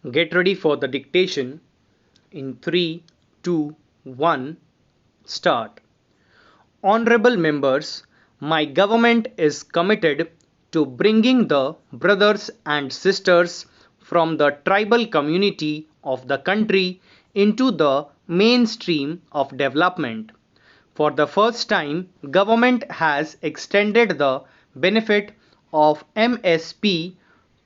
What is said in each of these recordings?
Get ready for the dictation in 3, 2, 1, start. Honorable members, my government is committed to bringing the brothers and sisters from the tribal community of the country into the mainstream of development. For the first time, government has extended the benefit of MSP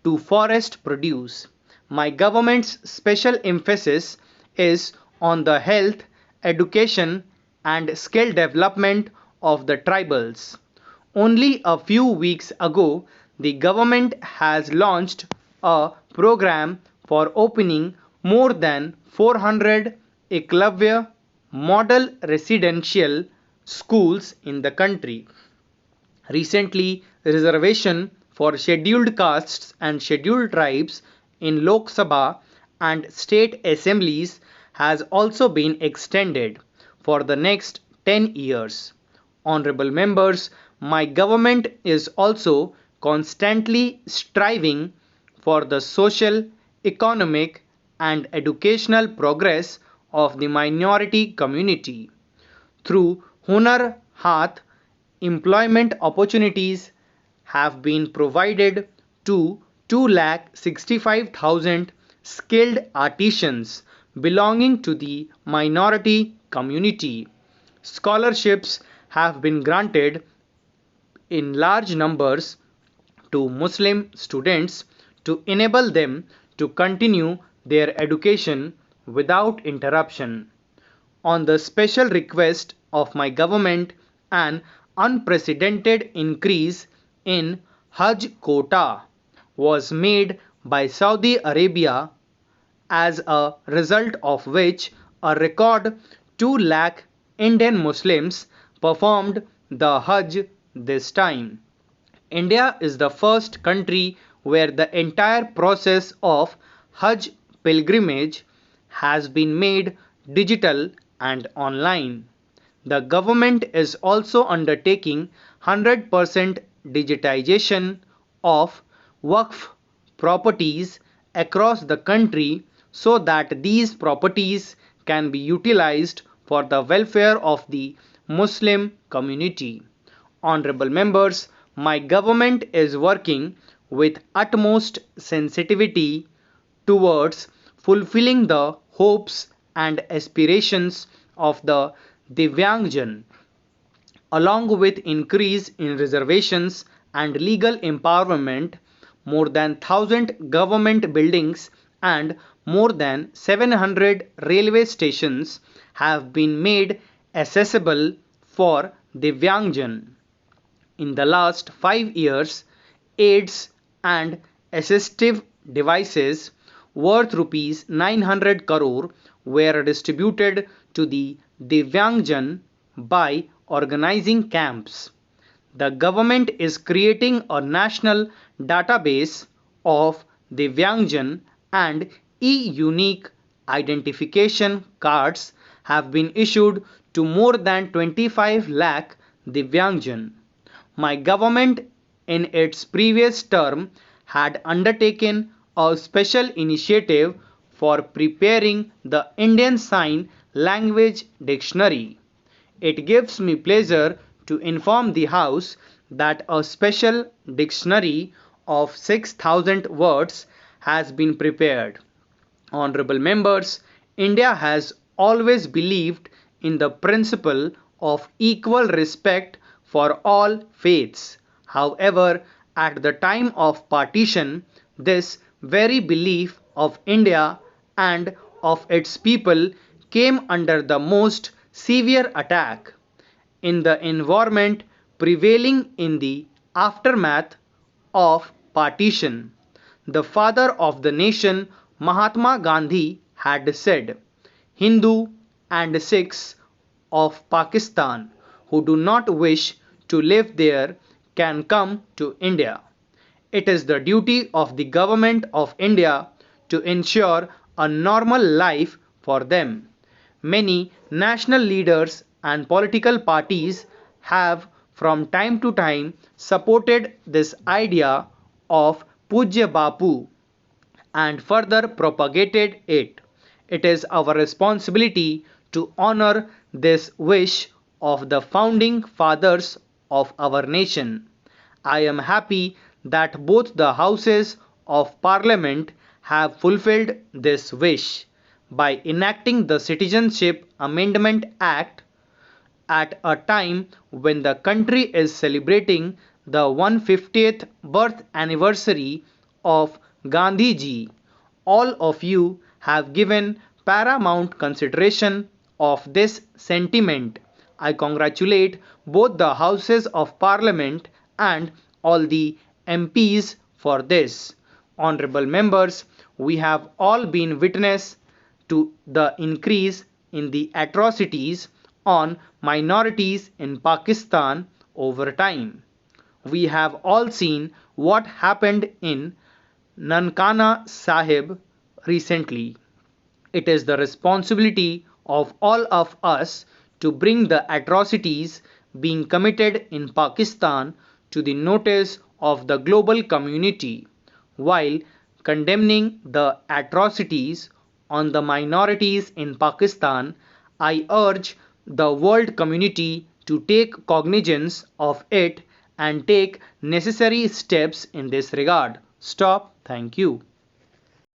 to forest produce. My government's special emphasis is on the health, education and skill development of the tribals. Only a few weeks ago, the government has launched a program for opening more than 400 Eklavya model residential schools in the country. Recently, reservation for scheduled castes and scheduled tribes in Lok Sabha and state assemblies has also been extended for the next 10 years. Honorable members, my government is also constantly striving for the social, economic, and educational progress of the minority community. Through Hunar Hath, employment opportunities have been provided to 2,65,000 skilled artisans belonging to the minority community. Scholarships have been granted in large numbers to Muslim students to enable them to continue their education without interruption. On the special request of my government, an unprecedented increase in Hajj quota was made by Saudi Arabia, as a result of which a record 2 lakh Indian Muslims performed the Hajj this time. India is the first country where the entire process of Hajj pilgrimage has been made digital and online. The government is also undertaking 100% digitization of Waqf properties across the country so that these properties can be utilized for the welfare of the Muslim community. Honorable members, my government is working with utmost sensitivity towards fulfilling the hopes and aspirations of the Divyangjan, along with increase in reservations and legal empowerment. More than 1,000 government buildings and more than 700 railway stations have been made accessible for Divyangjan. In the last 5 years, aids and assistive devices worth rupees 900 crore were distributed to the Divyangjan by organizing camps. The government is creating a national database of Divyangjan, and e-unique identification cards have been issued to more than 25 lakh Divyangjan. My government in its previous term had undertaken a special initiative for preparing the Indian Sign Language Dictionary. It gives me pleasure to inform the House that a special dictionary of 6,000 words has been prepared. Honorable members, India has always believed in the principle of equal respect for all faiths. However, at the time of partition, this very belief of India and of its people came under the most severe attack. In the environment prevailing in the aftermath of partition, the father of the nation, Mahatma Gandhi, had said, Hindu and Sikhs of Pakistan who do not wish to live there can come to India. It is the duty of the Government of India to ensure a normal life for them. Many national leaders and political parties have from time to time supported this idea of Pujya Bapu and further propagated it. It is our responsibility to honor this wish of the founding fathers of our nation. I am happy that both the houses of parliament have fulfilled this wish by enacting the Citizenship Amendment Act at a time when the country is celebrating the 150th birth anniversary of Gandhi ji. All of you have given paramount consideration of this sentiment. I congratulate both the Houses of Parliament and all the MPs for this. Honorable members, we have all been witness to the increase in the atrocities on minorities in Pakistan over time. We have all seen what happened in Nankana Sahib recently. It is the responsibility of all of us to bring the atrocities being committed in Pakistan to the notice of the global community. While condemning the atrocities on the minorities in Pakistan, I urge the world community to take cognizance of it and take necessary steps in this regard. Stop. Thank you.